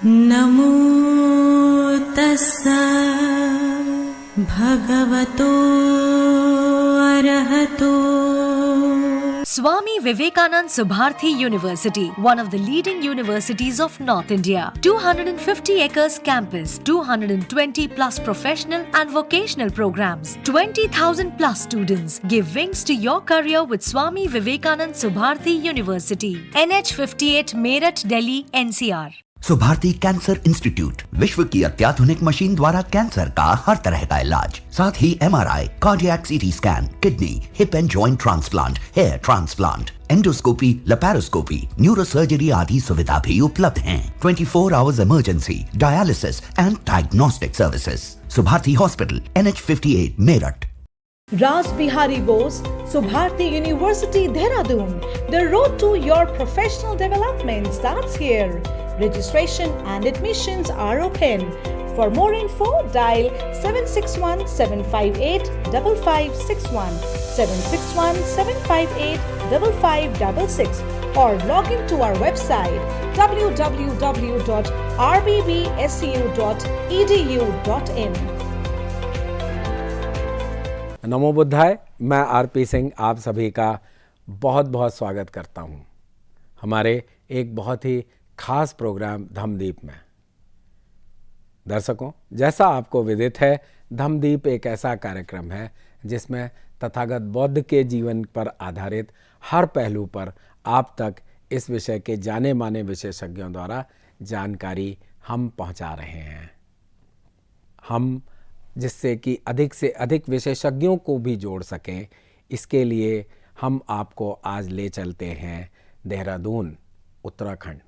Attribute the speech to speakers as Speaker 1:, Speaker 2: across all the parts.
Speaker 1: नमो तस्सा भगवतो अरहतो।
Speaker 2: Swami Vivekanand Subharthi University, one of the leading universities of North India. 250 acres campus, 220 plus professional and vocational programs, 20,000 plus students. Give wings to your career with Swami Vivekanand Subharthi University. NH 58 Meerut, Delhi, NCR.
Speaker 3: Subharti cancer institute, विश्व की अत्याधुनिक machine द्वारा cancer का हर तरह का इलाज, साथ ही MRI, cardiac CT scan, kidney, hip and joint transplant, hair transplant, endoscopy, laparoscopy, neurosurgery आदि सुविधा भी उपलब्ध हैं। 24 hours emergency, dialysis and diagnostic services. Subharti hospital, NH 58 Meerut.
Speaker 4: Raj Bihari Bose, Subharti University, Dehradun. The road to your professional development starts here. Registration and admissions are open. For more info, dial 761-758-5561, 761-758-5566 or log into our website www.rbbsu.edu.in.
Speaker 5: नमो बुद्धाय। मैं RP Singh आप सभी का बहुत बहुत स्वागत करता हूं हमारे एक बहुत ही खास प्रोग्राम धम्मदीप में। दर्शकों, जैसा आपको विदित है, धम्मदीप एक ऐसा कार्यक्रम है जिसमें तथागत बुद्ध के जीवन पर आधारित हर पहलू पर आप तक इस विषय के जाने माने विशेषज्ञों द्वारा जानकारी हम पहुंचा रहे हैं। हम जिससे कि अधिक से अधिक विशेषज्ञों को भी जोड़ सकें, इसके लिए हम आपको आज ले चलते हैं देहरादून, उत्तराखंड।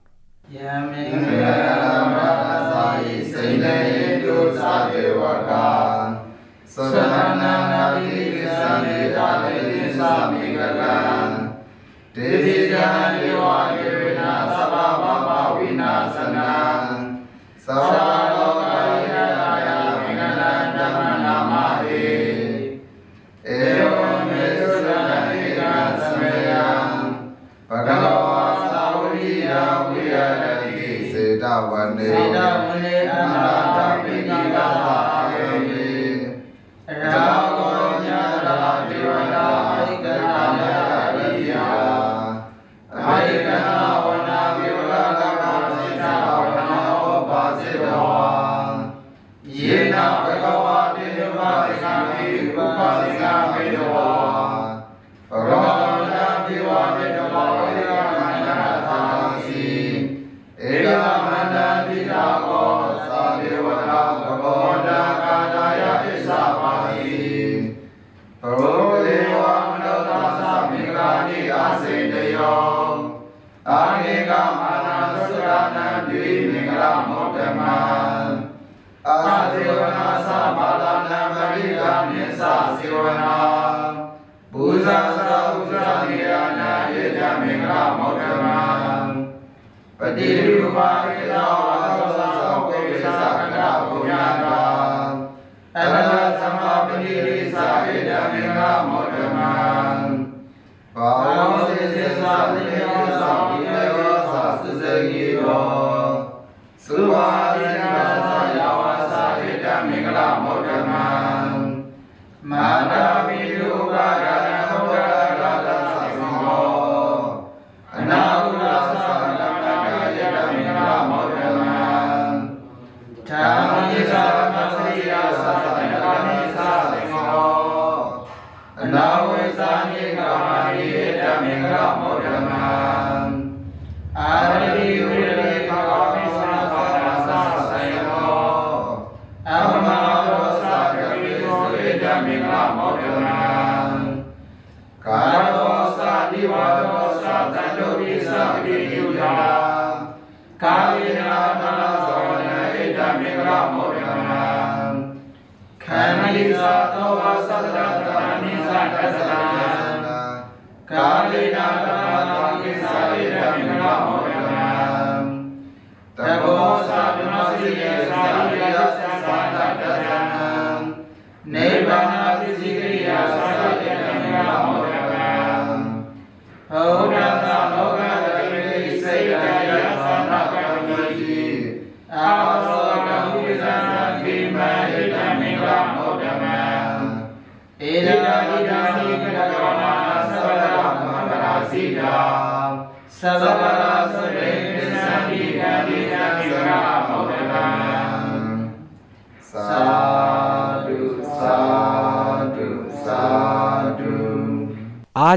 Speaker 5: आज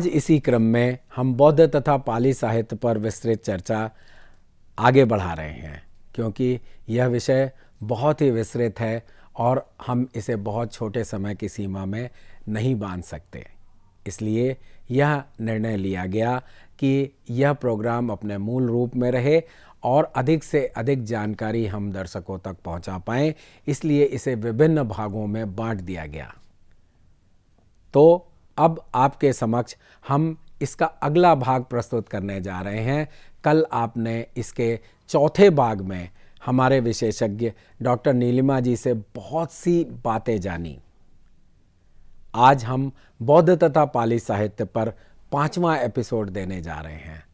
Speaker 5: इसी क्रम में हम बौद्ध तथा पाली साहित्य पर विस्तृत चर्चा आगे बढ़ा रहे हैं, क्योंकि यह विषय बहुत ही विस्तृत है और हम इसे बहुत छोटे समय की सीमा में नहीं बांध सकते। इसलिए यह निर्णय लिया गया कि यह प्रोग्राम अपने मूल रूप में रहे और अधिक से अधिक जानकारी हम दर्शकों तक पहुंचा पाएं, इसलिए इसे विभिन्न भागों में बांट दिया गया। तो अब आपके समक्ष हम इसका अगला भाग प्रस्तुत करने जा रहे हैं। कल आपने इसके चौथे भाग में हमारे विशेषज्ञ डॉक्टर नीलिमा जी से बहुत सी बातें जानी। आज हम बौद्ध तथा पाली साहित्य पर 5वां एपिसोड देने जा रहे हैं।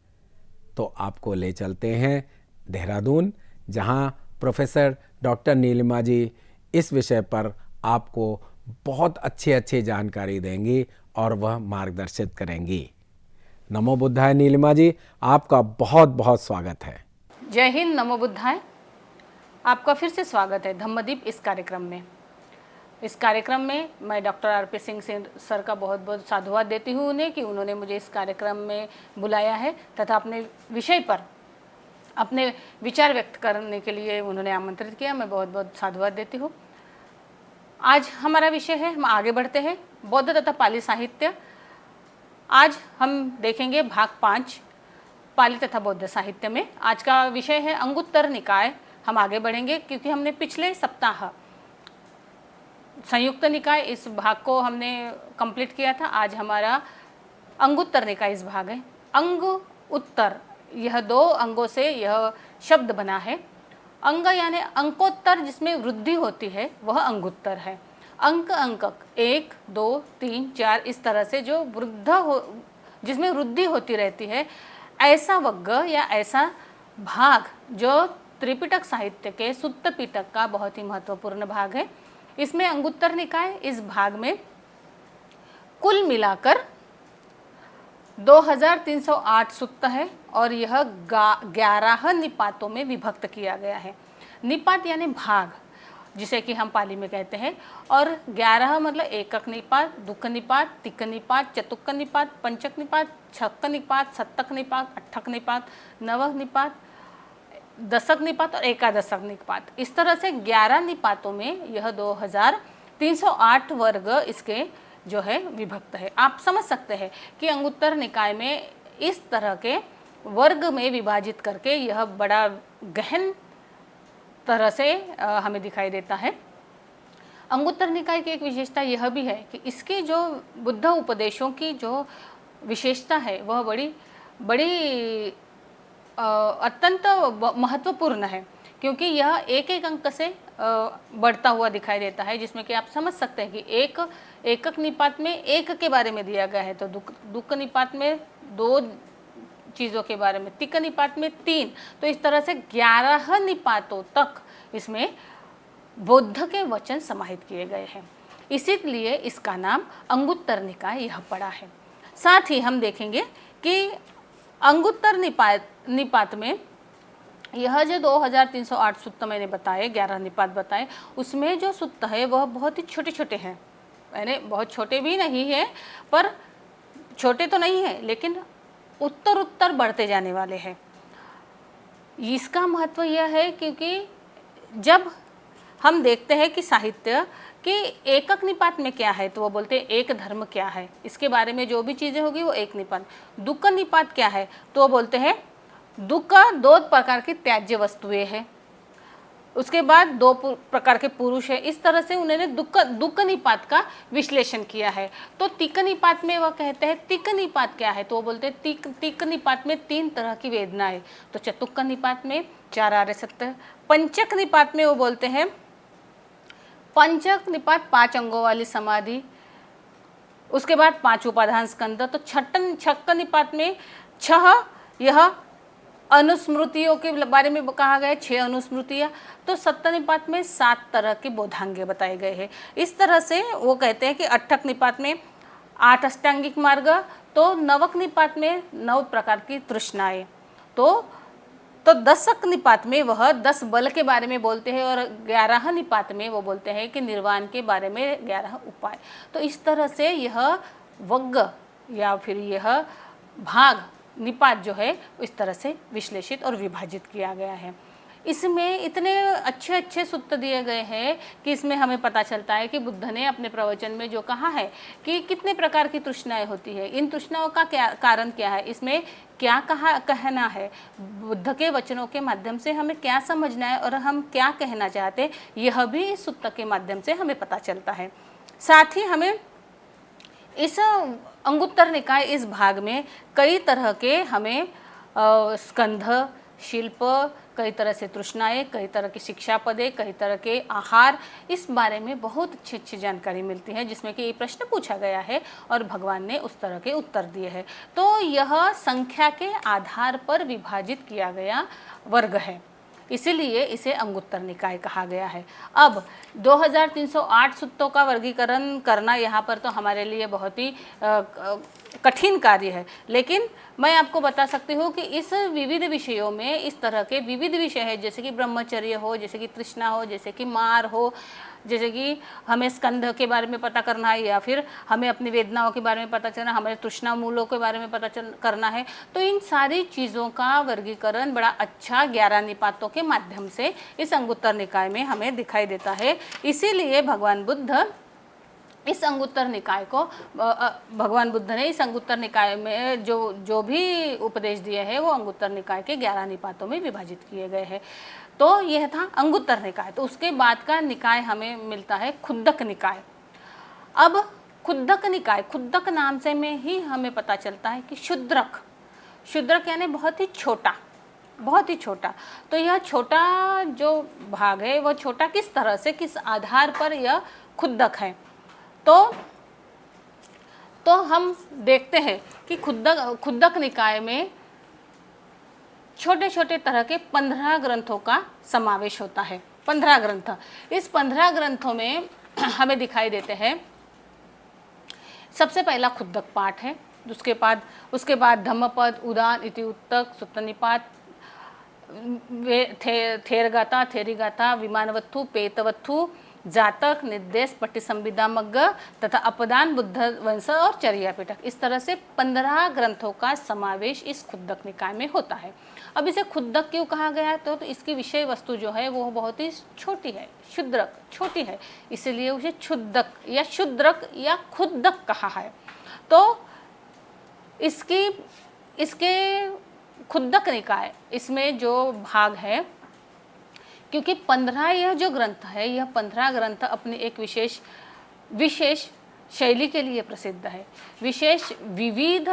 Speaker 5: तो आपको ले चलते हैं देहरादून, जहां प्रोफेसर डॉक्टर नीलिमा जी इस विषय पर आपको बहुत अच्छी जानकारी देंगी और वह मार्गदर्शित करेंगी। नमो बुद्धाय नीलिमा जी, आपका बहुत बहुत स्वागत है।
Speaker 1: जय हिंद, नमो बुद्धाय। आपका फिर से स्वागत है धम्मदीप इस कार्यक्रम में। इस कार्यक्रम में मैं डॉक्टर आर.पी. सिंह सर का बहुत बहुत साधुवाद देती हूँ उन्हें कि उन्होंने मुझे इस कार्यक्रम में बुलाया है तथा अपने विषय पर अपने विचार व्यक्त करने के लिए उन्होंने आमंत्रित किया। मैं बहुत बहुत साधुवाद देती हूँ। आज हमारा विषय है, हम आगे बढ़ते हैं, बौद्ध तथा पाली साहित्य। आज हम देखेंगे भाग 5 पाली तथा बौद्ध साहित्य में। आज का विषय है अंगुत्तर निकाय। हम आगे बढ़ेंगे क्योंकि हमने पिछले सप्ताह संयुक्त निकाय इस भाग को हमने कंप्लीट किया था। आज हमारा अंगुत्तर निकाय इस भाग है। अंग उत्तर, यह 2 अंगों से यह शब्द बना है। अंग यानी अंकोत्तर, जिसमें वृद्धि होती है, वह अंगुत्तर है। अंक अंकक 1 2 3 4 इस तरह से जो वृद्ध हो, जिसमें वृद्धि होती रहती है, ऐसा वग्ग या ऐसा भाग जो त्रिपिटक साहित्य के सुत्त पिटक का बहुत ही महत्वपूर्ण भाग है। इसमें अंगुत्तर निकाय, इस भाग में कुल मिलाकर 2308 सुत्त है और यह 11 निपातों में विभक्त किया गया है। निपात यानी भाग, जिसे कि हम पाली में कहते हैं, और 11 मतलब एकक निपात, दुक्क निपात, तिक्क निपात, चतुक्क निपात, पंचक निपात, छक्क निपात, सत्तक निपात, अट्ठक निपात, नवक निपात, दशक निपात और एकादशक निपात। इस तरह से 11 निपातों में यह 2308 वर्ग इसके जो है विभक्त है। आप समझ सकते हैं कि अंगुत्तर निकाय में इस तरह के वर्ग में विभाजित करके यह बड़ा गहन तरह से हमें दिखाई देता है। अंगुत्तर निकाय की एक विशेषता यह भी है कि इसके जो बुद्ध उपदेशों की जो विशेषता है वह बड़ी अत्यंत महत्वपूर्ण है, क्योंकि यह एक एक अंक से बढ़ता हुआ दिखाई देता है, जिसमें कि आप समझ सकते हैं कि एक एकक निपात में एक के बारे में दिया गया है, तो दुक्क निपात में 2 चीज़ों के बारे में, तिक्क निपात में 3, तो इस तरह से 11 निपातों तक इसमें बौद्ध के वचन समाहित किए गए हैं। इसीलिए इसका नाम अंगुत्तर निकाय यह पड़ा है। साथ ही हम देखेंगे कि अंगुत्तर निपात में यह जो 2308 सुत्त मैंने बताए, 11 निपात बताए, उसमें जो सुत्त है वह बहुत ही छोटे छोटे हैं। यानी बहुत छोटे भी नहीं है, पर छोटे तो नहीं है, लेकिन उत्तर उत्तर बढ़ते जाने वाले हैं। इसका महत्व यह है क्योंकि जब हम देखते हैं कि साहित्य कि एकक निपात में क्या है, तो वो बोलते हैं एक धर्म क्या है, इसके बारे में जो भी चीज़ें होगी वो एक निपात। दुक्क निपात क्या है, तो वो बोलते हैं दुक्क 2 प्रकार की त्याज्य वस्तुएं हैं, उसके बाद 2 प्रकार के पुरुष है। इस तरह से उन्होंने दुक्क निपात का विश्लेषण किया है। तो तिक्क निपात में वह कहते हैं तिक्क निपात क्या है, तो वो बोलते हैं तिक्क निपात में 3 तरह की वेदना है। तो चतुक्क निपात में 4 आर्य सत्य। पंचक निपात में वो बोलते हैं पंचक निपात 5 अंगों वाली समाधि, उसके बाद 5 उपादान स्कंद। तो छक्क निपात में 6 यह अनुस्मृतियों के बारे में कहा गया है, 6 अनुस्मृतियाँ। तो सत्त निपात में 7 तरह के बोधांगे बताए गए हैं। इस तरह से वो कहते हैं कि अट्ठक निपात में 8 अष्टांगिक मार्ग, तो नवक निपात में 9 प्रकार की तृष्णाएं, तो दशक निपात में वह 10 बल के बारे में बोलते हैं, और 11 निपात में वो बोलते हैं कि निर्वाण के बारे में 11 उपाय। तो इस तरह से यह वग्ग या फिर यह भाग निपात जो है इस तरह से विश्लेषित और विभाजित किया गया है। इसमें इतने अच्छे अच्छे सूत्र दिए गए हैं कि इसमें हमें पता चलता है कि बुद्ध ने अपने प्रवचन में जो कहा है कि कितने प्रकार की तृष्णाएं होती है, इन तृष्णाओं का क्या कारण क्या है, इसमें क्या कहना है, बुद्ध के वचनों के माध्यम से हमें क्या समझना है और हम क्या कहना चाहते हैं, यह भी इस सूत्र के माध्यम से हमें पता चलता है। साथ ही हमें इस अंगुत्तर निकाय इस भाग में कई तरह के हमें स्कंध, शिल्प, कई तरह से तृष्णाएं, कई तरह की शिक्षा पदे, कई तरह के आहार, इस बारे में बहुत अच्छी अच्छी जानकारी मिलती है, जिसमें कि ये प्रश्न पूछा गया है और भगवान ने उस तरह के उत्तर दिए हैं। तो यह संख्या के आधार पर विभाजित किया गया वर्ग है, इसीलिए इसे अंगुत्तर निकाय कहा गया है। अब 2308 सूत्रों का वर्गीकरण करना यहाँ पर तो हमारे लिए बहुत ही कठिन कार्य है, लेकिन मैं आपको बता सकती हूँ कि इस विविध विषयों में इस तरह के विविध विषय है, जैसे कि ब्रह्मचर्य हो, जैसे कि तृष्णा हो, जैसे कि मार हो, जैसे कि हमें स्कंध के बारे में पता करना है, या फिर हमें अपनी वेदनाओं के बारे में पता चलना, हमें तृष्णा मूलों के बारे में पता करना है। तो इन सारी चीज़ों का वर्गीकरण बड़ा अच्छा 11 निपातों के माध्यम से इस अंगुत्तर निकाय में हमें दिखाई देता है। इसीलिए भगवान बुद्ध इस अंगुत्तर निकाय को भगवान बुद्ध ने इस अंगुत्तर निकाय में जो भी उपदेश दिए हैं वो अंगुत्तर निकाय के 11 निपातों में विभाजित किए गए हैं। तो यह था अंगुत्तर निकाय। तो उसके बाद का निकाय हमें मिलता है खुद्दक निकाय। अब खुद्दक निकाय, खुद्दक नाम से में ही हमें पता चलता है कि शूद्रक, शूद्रक यानी बहुत ही छोटा, बहुत ही छोटा। तो यह छोटा जो भाग है वह छोटा किस तरह से, किस आधार पर यह खुद्दक है। तो हम देखते हैं कि खुद्दक निकाय में छोटे छोटे तरह के 15 ग्रंथों का समावेश होता है। 15 ग्रंथ, इस 15 ग्रंथों में हमें दिखाई देते हैं, सबसे पहला खुद्दक पाठ है, उसके बाद धम्मपद, उदान, इतिउत्तक, सुत्त निपात, थेरगाथा, थेरीगाथा, विमानवत्थु, पेतवत्थु, जातक, निर्देश, पट्टिसंविदा मग्ग तथा अपदान, बुद्ध वंश और चर्या पिटक। इस तरह से 15 ग्रंथों का समावेश इस खुद्दक निकाय में होता है। अब इसे खुद्दक क्यों कहा गया है, तो इसकी विषय वस्तु जो है वो बहुत ही छोटी है, शूद्रक छोटी है, इसलिए उसे क्षुद्दक या शूद्रक या खुद्दक कहा है। तो इसके खुद्दक निकाय, इसमें जो भाग है, क्योंकि 15 यह जो ग्रंथ है, यह 15 ग्रंथ अपनी एक विशेष शैली के लिए प्रसिद्ध है, विशेष विविध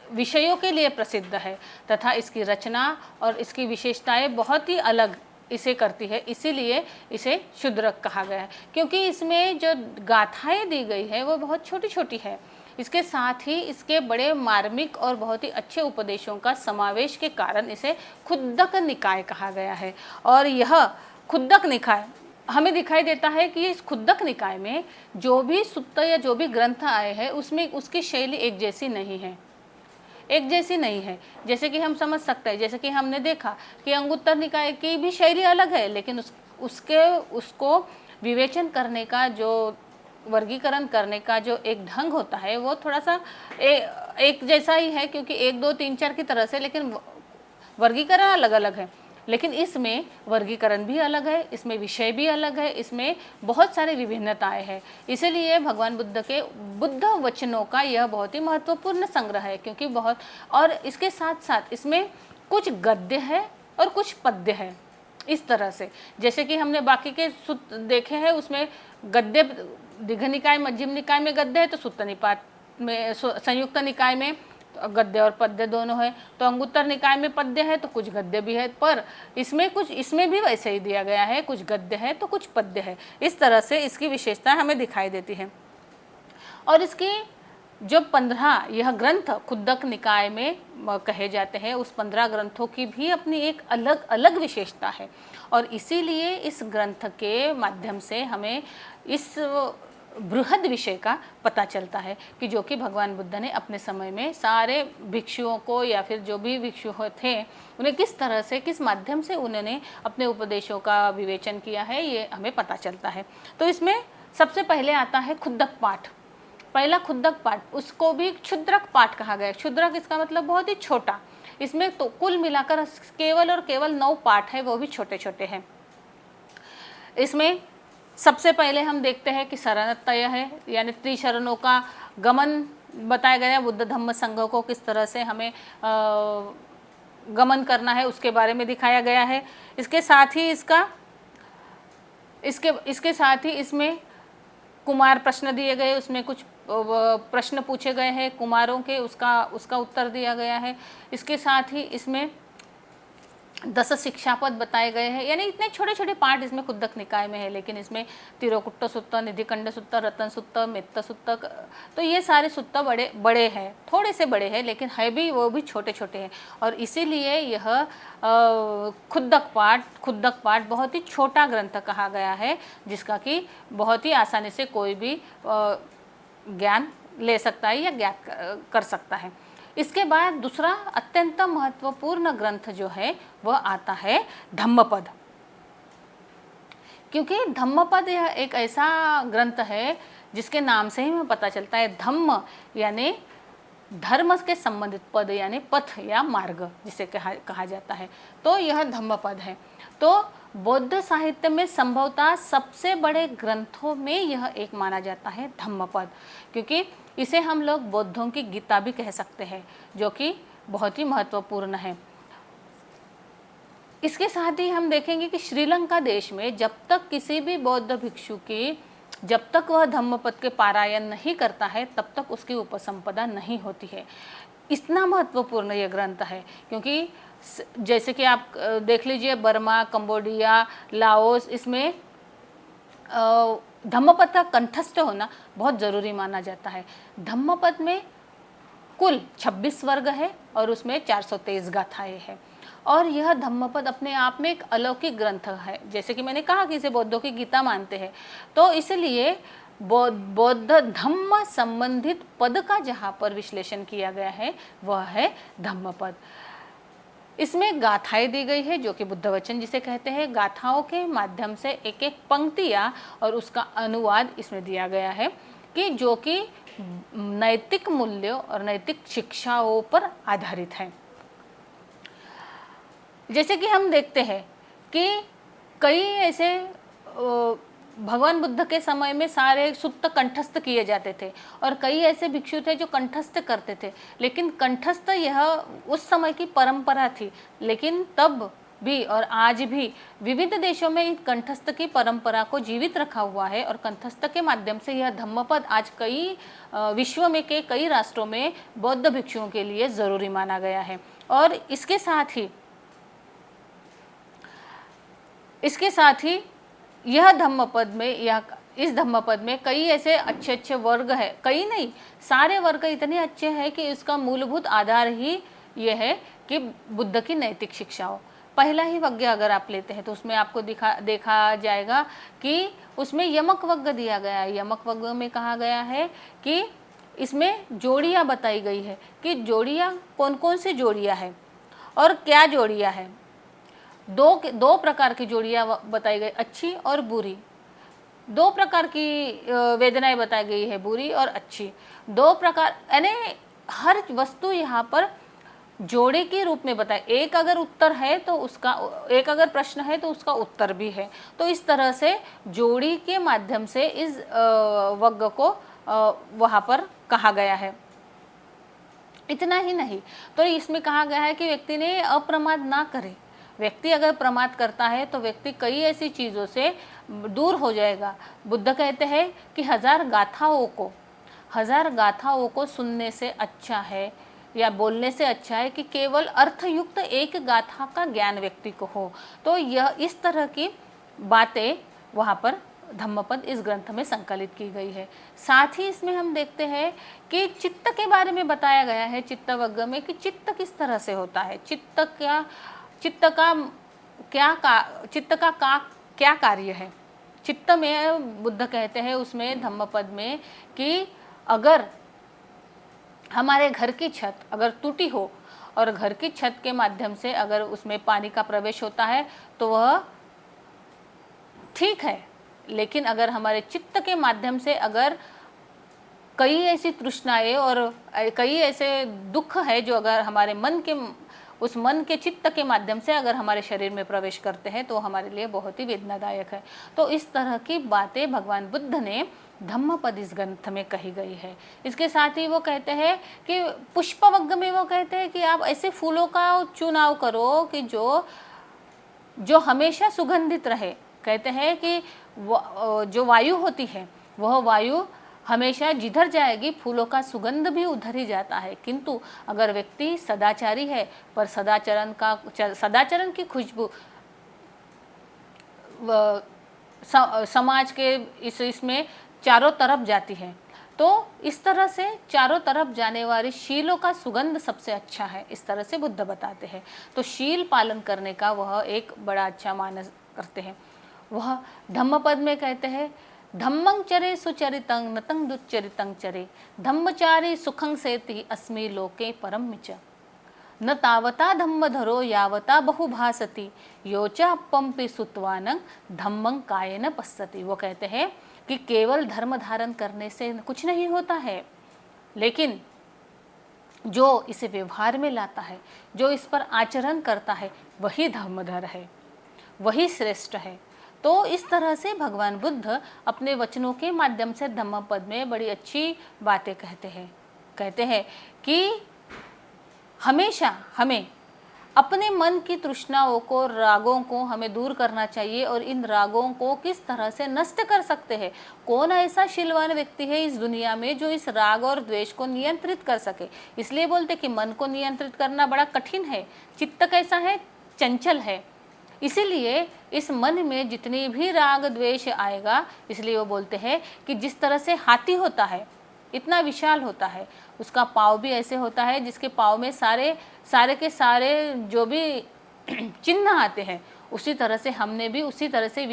Speaker 1: विषयों के लिए प्रसिद्ध है, तथा इसकी रचना और इसकी विशेषताएं बहुत ही अलग इसे करती है, इसीलिए इसे शूद्रक कहा गया है। क्योंकि इसमें जो गाथाएं दी गई है वो बहुत छोटी छोटी है, इसके साथ ही इसके बड़े मार्मिक और बहुत ही अच्छे उपदेशों का समावेश के कारण इसे खुद्दक निकाय कहा गया है। और यह खुद्दक निकाय हमें दिखाई देता है कि इस खुद्दक निकाय में जो भी सुत्त या जो भी ग्रंथ आए हैं उसमें उसकी शैली एक जैसी नहीं है, एक जैसी नहीं है। जैसे कि हम समझ सकते हैं, जैसे कि हमने देखा कि अंगुत्तर निकाय की भी शैली अलग है, लेकिन उसको विवेचन करने का, जो वर्गीकरण करने का जो एक ढंग होता है वो थोड़ा सा एक जैसा ही है, क्योंकि 1, 2, 3, 4 की तरह से, लेकिन वर्गीकरण अलग अलग है। लेकिन इसमें वर्गीकरण भी अलग है, इसमें विषय भी अलग है, इसमें बहुत सारे विभिन्नताएं हैं। इसीलिए भगवान बुद्ध के बुद्ध वचनों का यह बहुत ही महत्वपूर्ण संग्रह है, क्योंकि बहुत, और इसके साथ साथ इसमें कुछ गद्य है और कुछ पद्य है। इस तरह से जैसे कि हमने बाकी के सूत्र देखे हैं, उसमें गद्य दीर्घ निकाय, मध्यम निकाय में गद्य है, तो सुत्त निपात में, संयुक्त निकाय में गद्य और पद्य दोनों है। तो अंगुत्तर निकाय में पद्य है तो कुछ गद्य भी है, पर इसमें भी वैसे ही दिया गया है, कुछ गद्य है तो कुछ पद्य है। इस तरह से इसकी विशेषता हमें दिखाई देती है। और इसकी जो 15 यह ग्रंथ खुद्दक निकाय में कहे जाते हैं, उस 15 ग्रंथों की भी अपनी एक अलग अलग विशेषता है। और इसीलिए इस ग्रंथ के माध्यम से हमें इस बृहद विषय का पता चलता है कि जो कि भगवान बुद्ध ने अपने समय में सारे भिक्षुओं को या फिर जो भी भिक्षु थे उन्हें किस तरह से, किस माध्यम से उन्होंने अपने उपदेशों का विवेचन किया है, ये हमें पता चलता है। तो इसमें सबसे पहले आता है खुद्दक पाठ। पहला खुद्दक पाठ, उसको भी क्षुद्रक पाठ कहा गया है। क्षुद्रक इसका मतलब बहुत ही छोटा। इसमें तो कुल मिलाकर केवल और केवल 9 पाठ है, वो भी छोटे छोटे हैं। इसमें सबसे पहले हम देखते हैं कि शरणत्रय है, यानी त्रिशरणों का गमन बताया गया है। बुद्ध धम्म संघ को किस तरह से हमें गमन करना है उसके बारे में दिखाया गया है। इसके साथ ही इसके साथ ही इसमें कुमार प्रश्न दिए गए, उसमें कुछ प्रश्न पूछे गए हैं कुमारों के, उसका उत्तर दिया गया है। इसके साथ ही इसमें 10 शिक्षापद बताए गए हैं, यानी इतने छोटे छोटे पाठ इसमें खुद्दक निकाय में है। लेकिन इसमें तिरोकुट्ट सुत्त, निधिखंड सुत्त, रतन सुत्त, मित्त सुत्त, तो ये सारे सुत्त बड़े बड़े हैं, थोड़े से बड़े हैं, लेकिन है भी वो भी छोटे छोटे हैं। और इसीलिए यह खुद्दक पाठ बहुत ही छोटा ग्रंथ कहा गया है, जिसका कि बहुत ही आसानी से कोई भी ज्ञान ले सकता है या ज्ञात कर सकता है। इसके बाद दूसरा अत्यंत महत्वपूर्ण ग्रंथ जो है वह आता है धम्मपद। क्योंकि धम्मपद यह एक ऐसा ग्रंथ है जिसके नाम से ही हमें पता चलता है, धम्म यानी धर्म के संबंधित, पद यानी पथ या मार्ग जिसे कहा जाता है। तो यह धम्मपद है। तो बौद्ध साहित्य में संभवतः सबसे बड़े ग्रंथों में यह एक माना जाता है धम्मपद, क्योंकि इसे हम लोग बौद्धों की गीता भी कह सकते हैं, जो कि बहुत ही महत्वपूर्ण है। इसके साथ ही हम देखेंगे कि श्रीलंका देश में जब तक किसी भी बौद्ध भिक्षु की, जब तक वह धम्मपद के पारायण नहीं करता है, तब तक उसकी उपसंपदा नहीं होती है। इतना महत्वपूर्ण यह ग्रंथ है, क्योंकि जैसे कि आप देख लीजिए बर्मा, कंबोडिया, लाओस, इसमें धम्मपद का कंठस्थ होना बहुत ज़रूरी माना जाता है। धम्मपद में कुल 26 वर्ग है और उसमें 423 गाथाएँ हैं। और यह धम्मपद अपने आप में एक अलौकिक ग्रंथ है। जैसे कि मैंने कहा कि इसे बौद्धों की गीता मानते हैं, तो इसलिए बौद्ध धम्म संबंधित पद का जहाँ पर विश्लेषण किया गया है वह है धम्मपद। इसमें गाथाएं दी गई है, जो कि बुद्ध वचन जिसे कहते हैं। गाथाओं के माध्यम से एक एक पंक्तियाँ और उसका अनुवाद इसमें दिया गया है, कि जो कि नैतिक मूल्यों और नैतिक शिक्षाओं पर आधारित है। जैसे कि हम देखते हैं कि कई ऐसे भगवान बुद्ध के समय में सारे सुत्त कंठस्थ किए जाते थे, और कई ऐसे भिक्षु थे जो कंठस्थ करते थे। लेकिन कंठस्थ यह उस समय की परंपरा थी, लेकिन तब भी और आज भी विविध देशों में कंठस्थ की परंपरा को जीवित रखा हुआ है। और कंठस्थ के माध्यम से यह धम्मपद आज कई विश्व में के कई राष्ट्रों में बौद्ध भिक्षुओं के लिए ज़रूरी माना गया है। और इसके साथ ही यह धम्मपद में इस धम्मपद में कई ऐसे अच्छे अच्छे वर्ग है, कई नहीं सारे वर्ग इतने अच्छे हैं कि इसका मूलभूत आधार ही यह है कि बुद्ध की नैतिक शिक्षाओं। पहला ही वग्ग अगर आप लेते हैं तो उसमें आपको देखा जाएगा कि उसमें यमक वग्ग दिया गया है। यमक वग्ग में कहा गया है कि इसमें जोड़ियाँ बताई गई है कि जोड़ियाँ कौन कौन सी जोड़ियाँ है और क्या जोड़ियाँ है। दो प्रकार की जोड़ियाँ बताई गई, अच्छी और बुरी। 2 प्रकार की वेदनाएं बताई गई है, बुरी और अच्छी। 2 प्रकार, यानी हर वस्तु यहाँ पर जोड़े के रूप में बताए। एक अगर उत्तर है तो उसका, एक अगर प्रश्न है तो उसका उत्तर भी है। तो इस तरह से जोड़ी के माध्यम से इस वग्ग को वहाँ पर कहा गया है। इतना ही नहीं, तो इसमें कहा गया है कि व्यक्ति ने अप्रमाद ना करे। व्यक्ति अगर प्रमाद करता है तो व्यक्ति कई ऐसी चीज़ों से दूर हो जाएगा। बुद्ध कहते हैं कि 1000 गाथाओं को सुनने से अच्छा है या बोलने से अच्छा है कि केवल अर्थयुक्त एक गाथा का ज्ञान व्यक्ति को हो। तो यह इस तरह की बातें वहाँ पर धम्मपद इस ग्रंथ में संकलित की गई है। साथ ही इसमें हम देखते हैं कि चित्त के बारे में बताया गया है चित्तवग्ग में कि चित्त किस तरह से होता है, चित्त का क्या कार्य है। चित्त में बुद्ध कहते हैं उसमें धम्मपद में कि अगर हमारे घर की छत अगर टूटी हो और घर की छत के माध्यम से अगर उसमें पानी का प्रवेश होता है तो वह ठीक है, लेकिन अगर हमारे चित्त के माध्यम से अगर कई ऐसी तृष्णाएं और कई ऐसे दुख है जो अगर हमारे मन के चित्त के माध्यम से अगर हमारे शरीर में प्रवेश करते हैं तो हमारे लिए बहुत ही वेदनादायक है। तो इस तरह की बातें भगवान बुद्ध ने धम्मपद इस ग्रंथ में कही गई है। इसके साथ ही वो कहते हैं कि पुष्पवग्ग में वो कहते हैं कि आप ऐसे फूलों का चुनाव करो कि जो हमेशा सुगंधित रहे। कहते हैं कि जो वायु होती है वह वायु हमेशा जिधर जाएगी फूलों का सुगंध भी उधर ही जाता है, किंतु अगर व्यक्ति सदाचारी है पर सदाचरण की खुशबू समाज के इसमें चारों तरफ जाती है, तो इस तरह से चारों तरफ जाने वाली शीलों का सुगंध सबसे अच्छा है, इस तरह से बुद्ध बताते हैं। तो शील पालन करने का वह एक बड़ा अच्छा मानस करते हैं। वह धम्मपद में कहते हैं धम्मं चरे सुचरितं नतं दुच्चरितं चरे धम्मचारी सुखं सेति अस्मि लोके परम च न तावता धम्मधरो यावता बहुभासति योचा पंपि सुत्वानं धम्मं कायेन पश्यति। वो कहते हैं कि केवल धर्म धारण करने से कुछ नहीं होता है, लेकिन जो इसे व्यवहार में लाता है, जो इस पर आचरण करता है, वही धर्मधर है, वही श्रेष्ठ है। तो इस तरह से भगवान बुद्ध अपने वचनों के माध्यम से धम्मपद में बड़ी अच्छी बातें कहते हैं कि हमेशा हमें अपने मन की तृष्णाओं को, रागों को हमें दूर करना चाहिए और इन रागों को किस तरह से नष्ट कर सकते हैं। कौन ऐसा शीलवान व्यक्ति है इस दुनिया में जो इस राग और द्वेष को नियंत्रित कर सके। इसलिए बोलते कि मन को नियंत्रित करना बड़ा कठिन है, चित्त कैसा है, चंचल है। इसीलिए इस मन में जितनी भी राग द्वेष आएगा, इसलिए वो बोलते हैं कि जिस तरह से हाथी होता है, इतना विशाल होता है, उसका पाँव भी ऐसे होता है जिसके पाँव में सारे के सारे जो भी चिन्ह आते हैं, उसी तरह से हमने भी उसी तरह से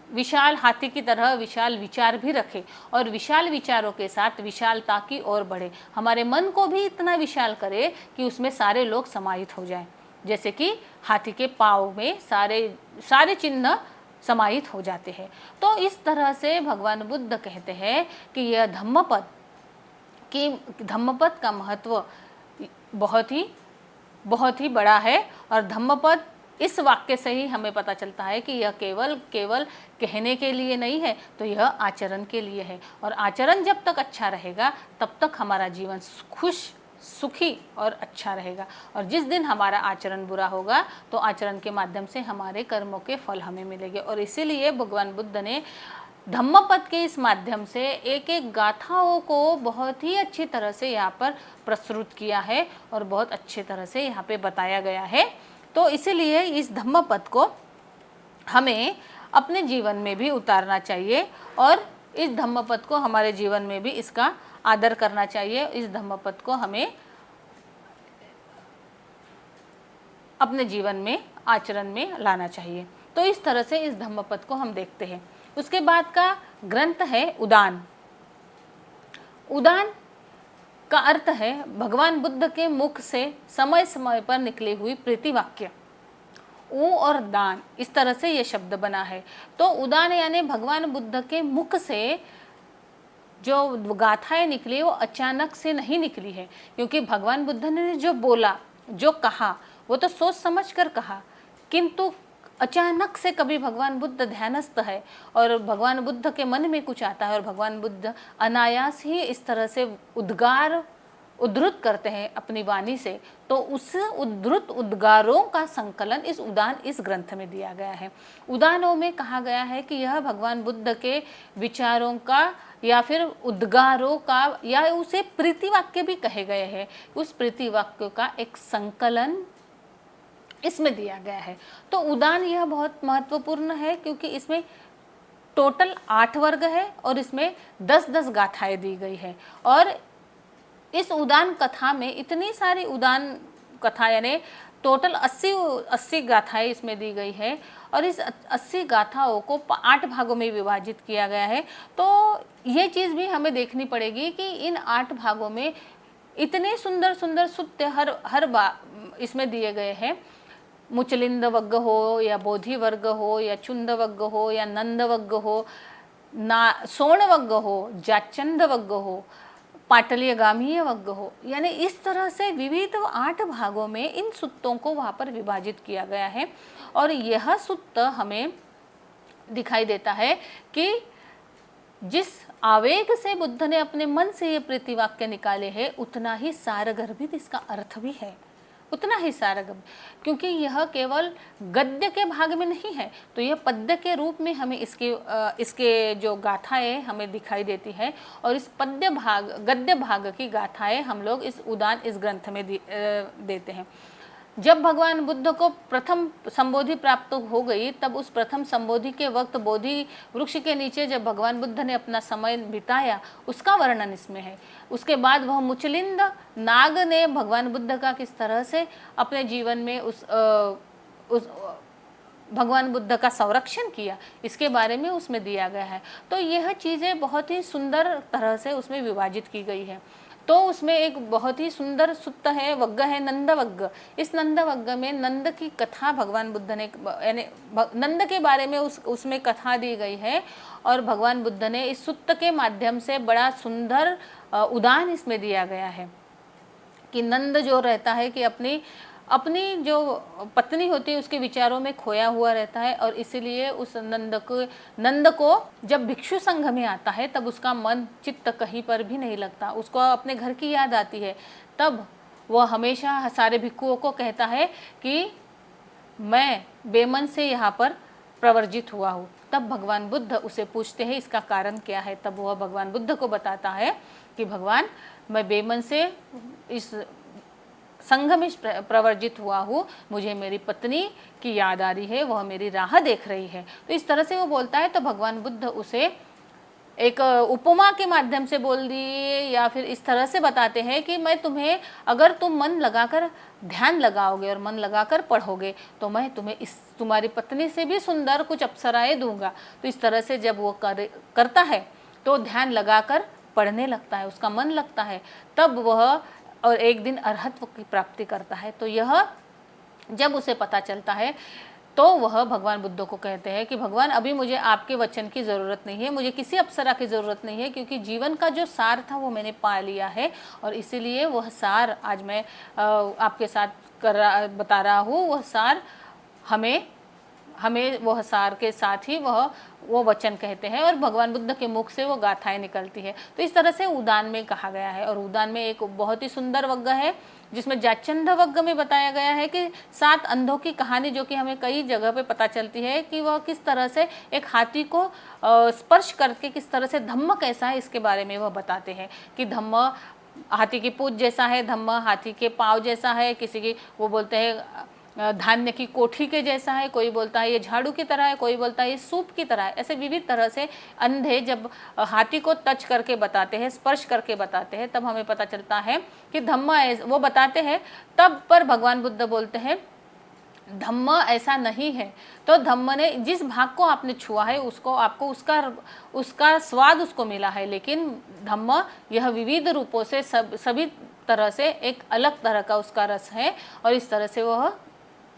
Speaker 1: विशाल हाथी की तरह विशाल विचार भी रखे और विशाल विचारों के साथ विशालता की ओर बढ़े। हमारे मन को भी इतना विशाल करे कि उसमें सारे लोग समाहित हो जाएं, जैसे कि हाथी के पाँव में सारे चिन्ह समाहित हो जाते हैं। तो इस तरह से भगवान बुद्ध कहते हैं कि यह धम्मपद का महत्व बहुत ही बड़ा है और धम्मपद इस वाक्य से ही हमें पता चलता है कि यह केवल कहने के लिए नहीं है, तो यह आचरण के लिए है। और आचरण जब तक अच्छा रहेगा तब तक हमारा जीवन खुश, सुखी और अच्छा रहेगा। और जिस दिन हमारा आचरण बुरा होगा तो आचरण के माध्यम से हमारे कर्मों के फल हमें मिलेंगे। और इसीलिए भगवान बुद्ध ने धम्मपद के इस माध्यम से एक एक गाथाओं को बहुत ही अच्छी तरह से यहाँ पर प्रस्तुत किया है और बहुत अच्छी तरह से यहाँ पे बताया गया है। तो इसीलिए इस धम्मपद को हमें अपने जीवन में भी उतारना चाहिए और इस धम्मपद को हमारे जीवन में भी इसका आदर करना चाहिए। इस धम्मपद को हमें अपने जीवन में आचरण में लाना चाहिए। तो इस तरह से इस धम्मपद को हम देखते हैं। उसके बाद का ग्रंथ है उदान। उदान का अर्थ है भगवान बुद्ध के मुख से समय समय पर निकली हुई प्रीति वाक्य। ऊ और दान, इस तरह से ये शब्द बना है। तो उदान यानी भगवान बुद्ध के मुख से जो गाथाएं निकली वो अचानक से नहीं निकली है, क्योंकि भगवान बुद्ध ने जो बोला, जो कहा, वो तो सोच समझ कर कहा, किंतु अचानक से कभी भगवान बुद्ध ध्यानस्थ है और भगवान बुद्ध के मन में कुछ आता है और भगवान बुद्ध अनायास ही इस तरह से उद्धृत करते हैं अपनी वाणी से। तो उस उद्गारों का संकलन इस ग्रंथ में दिया गया है। उदानों में कहा गया है कि यह भगवान बुद्ध के विचारों का या फिर उद्गारों का या उसे प्रीति वाक्य भी कहे गए हैं, उस प्रीति वाक्य का एक संकलन, इसमें दिया गया है। तो उदान यह बहुत महत्वपूर्ण है क्योंकि इसमें टोटल 8 वर्ग है और इसमें 10-10 गाथाएं दी गई है। और इस उदान कथा में इतनी सारी उदान कथा यानी टोटल 80 गाथाएं इसमें दी गई है और इस 80 गाथाओं को 8 भागों में विभाजित किया गया है। तो ये चीज़ भी हमें देखनी पड़ेगी कि इन 8 भागों में इतने सुंदर सुंदर सुत्य हर इसमें दिए गए हैं। मुचलिंद वग्ग हो या बोधि वर्ग हो या चुंद वग्ग हो या नंद वग्ग हो, सोण वग्ग हो, जाचंद वग्ग हो, पाटलीय गामीय वग्ग हो, यानी इस तरह से विविध 8 भागों में इन सुत्तों को वहाँ पर विभाजित किया गया है। और यह सुत्त हमें दिखाई देता है कि जिस आवेग से बुद्ध ने अपने मन से ये प्रतिवाक्य निकाले हैं उतना ही सारगर्भित इसका अर्थ भी है, उतना ही सारगर्भ, क्योंकि यह केवल गद्य के भाग में नहीं है, तो यह पद्य के रूप में हमें इसके जो गाथाएं हमें दिखाई देती है। और इस गद्य भाग की गाथाएं हम लोग इस ग्रंथ में देते हैं। जब भगवान बुद्ध को प्रथम संबोधि प्राप्त हो गई तब उस प्रथम संबोधि के वक्त बोधि वृक्ष के नीचे जब भगवान बुद्ध ने अपना समय बिताया उसका वर्णन इसमें है। उसके बाद वह मुचलिंद नाग ने भगवान बुद्ध का किस तरह से अपने जीवन में उस भगवान बुद्ध का संरक्षण किया, इसके बारे में उसमें दिया गया है। तो यह चीज़ें बहुत ही सुंदर तरह से उसमें विभाजित की गई है। तो उसमें एक बहुत ही सुंदर सुत्त है, वग्ग है नंद वग्ग। इस नंद वग्ग में नंद की कथा भगवान बुद्ध ने यानी नंद के बारे में उसमें कथा दी गई है और भगवान बुद्ध ने इस सुत्त के माध्यम से बड़ा सुंदर उदान इसमें दिया गया है कि नंद जो रहता है कि अपनी जो पत्नी होती है उसके विचारों में खोया हुआ रहता है और इसीलिए उस नंद को जब भिक्षु संघ में आता है तब उसका मन चित्त कहीं पर भी नहीं लगता, उसको अपने घर की याद आती है। तब वह हमेशा सारे भिक्षुओं को कहता है कि मैं बेमन से यहाँ पर प्रवर्जित हुआ हूँ। तब भगवान बुद्ध उसे पूछते हैं इसका कारण क्या है, तब वह भगवान बुद्ध को बताता है कि भगवान मैं बेमन से इस संघ में प्रवर्जित हुआ हूँ, मुझे मेरी पत्नी की याद आ रही है, वह मेरी राह देख रही है। तो इस तरह से वो बोलता है तो भगवान बुद्ध उसे एक उपमा के माध्यम से बोल दिए या फिर इस तरह से बताते हैं कि मैं तुम्हें अगर तुम मन लगाकर ध्यान लगाओगे और मन लगाकर पढ़ोगे तो मैं तुम्हें तुम्हारी पत्नी से भी सुंदर कुछ अप्सराएं दूंगा। तो इस तरह से जब वो करता है तो ध्यान लगाकर पढ़ने लगता है, उसका मन लगता है, तब वह और एक दिन अरहत्व की प्राप्ति करता है। तो यह जब उसे पता चलता है तो वह भगवान बुद्ध को कहते हैं कि भगवान अभी मुझे आपके वचन की ज़रूरत नहीं है, मुझे किसी अप्सरा की ज़रूरत नहीं है, क्योंकि जीवन का जो सार था वो मैंने पा लिया है और इसीलिए वह सार आज मैं आपके साथ बता रहा हूँ। वह सार हमें वह सार के साथ ही वो वचन कहते हैं और भगवान बुद्ध के मुख से वो गाथाएं निकलती है। तो इस तरह से उदान में कहा गया है। और उदान में एक बहुत ही सुंदर वग्ग है जिसमें जाचंद वग्ग में बताया गया है कि 7 अंधों की कहानी, जो कि हमें कई जगह पे पता चलती है कि वह किस तरह से एक हाथी को स्पर्श करके किस तरह से धम्म कैसा है इसके बारे में वह बताते हैं कि धम्म हाथी की पूंछ जैसा है, धम्म हाथी के पाँव जैसा है, किसी की वो बोलते हैं धान्य की कोठी के जैसा है, कोई बोलता है ये झाड़ू की तरह है, कोई बोलता है ये सूप की तरह है। ऐसे विविध तरह से अंधे जब हाथी को टच करके बताते हैं, स्पर्श करके बताते हैं, तब हमें पता चलता है कि धम्म वो बताते हैं। तब पर भगवान बुद्ध बोलते हैं धम्म ऐसा नहीं है। तो धम्म ने जिस भाग को आपने छुआ है उसको आपको उसका स्वाद उसको मिला है, लेकिन धम्म यह विविध रूपों से सभी तरह से एक अलग तरह का उसका रस है और इस तरह से वह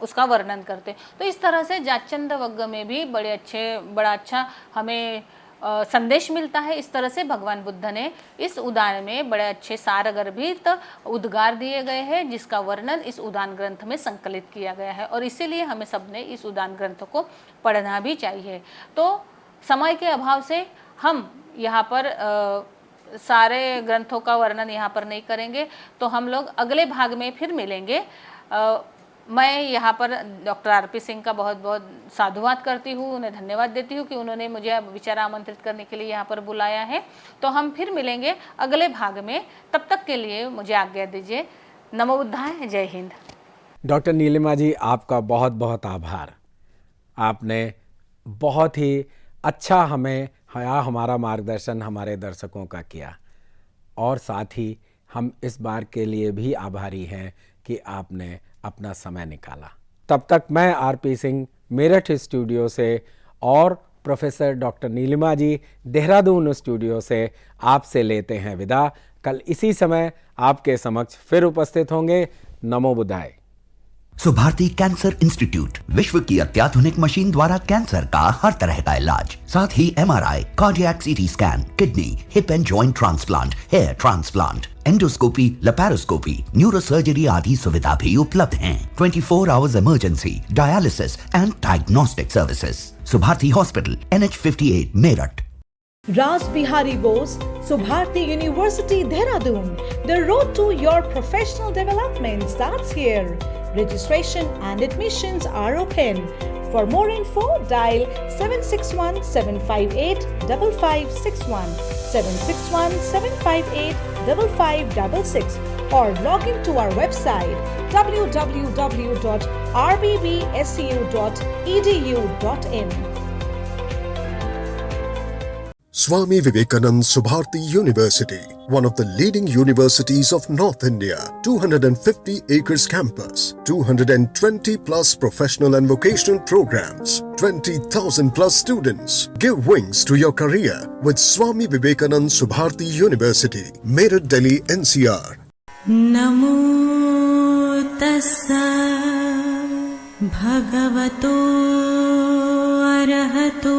Speaker 1: उसका वर्णन करते। तो इस तरह से जाचंद वग्ग में भी बड़ा अच्छा हमें संदेश मिलता है। इस तरह से भगवान बुद्ध ने इस उदान में बड़े अच्छे सारगर्भित उद्गार दिए गए हैं जिसका वर्णन इस उदान ग्रंथ में संकलित किया गया है और इसीलिए हमें सबने इस उदान ग्रंथ को पढ़ना भी चाहिए। तो समय के अभाव से हम यहाँ पर सारे ग्रंथों का वर्णन यहाँ पर नहीं करेंगे, तो हम लोग अगले भाग में फिर मिलेंगे। मैं यहाँ पर डॉक्टर आरपी सिंह का बहुत बहुत साधुवाद करती हूँ, उन्हें धन्यवाद देती हूँ कि उन्होंने मुझे विचार आमंत्रित करने के लिए यहाँ पर बुलाया है। तो हम फिर मिलेंगे अगले भाग में, तब तक के लिए मुझे आज्ञा दीजिए। नमो बुद्धाय, जय हिंद।
Speaker 5: डॉक्टर नीलिमा जी, आपका बहुत बहुत आभार। आपने बहुत ही अच्छा हमारा मार्गदर्शन हमारे दर्शकों का किया, और साथ ही हम इस बार के लिए भी आभारी हैं कि आपने अपना समय निकाला। तब तक मैं आरपी सिंह मेरठ स्टूडियो से और प्रोफेसर डॉक्टर नीलिमा जी देहरादून स्टूडियो से आपसे लेते हैं विदा। कल इसी समय आपके समक्ष फिर उपस्थित होंगे। नमो बुद्धाय।
Speaker 3: सुभारती कैंसर इंस्टीट्यूट, विश्व की अत्याधुनिक मशीन द्वारा कैंसर का हर तरह का इलाज, साथ ही MRI, cardiac CT scan, kidney, hip and joint transplant, hair transplant, endoscopy, laparoscopy, neurosurgery आदि सुविधा भी उपलब्ध हैं। 24 hours emergency, dialysis and diagnostic services. Subharti hospital, NH58 Meerut.
Speaker 4: Raj Bihari Bose, Subharti University, Dehradun. The road to your professional development starts here. Registration and admissions are open. For more info, dial 761-758-5561, 761-758-5566, or log into our website www.rbbsu.edu.in.
Speaker 6: Swami Vivekanand Subharti University, one of the leading universities of North India. 250 acres campus, 220 plus professional and vocational programs, 20,000 plus students. Give wings to your career with Swami Vivekanand Subharti University, Meerut, Delhi, NCR.
Speaker 7: नमो तस्सा भगवतो अरहतो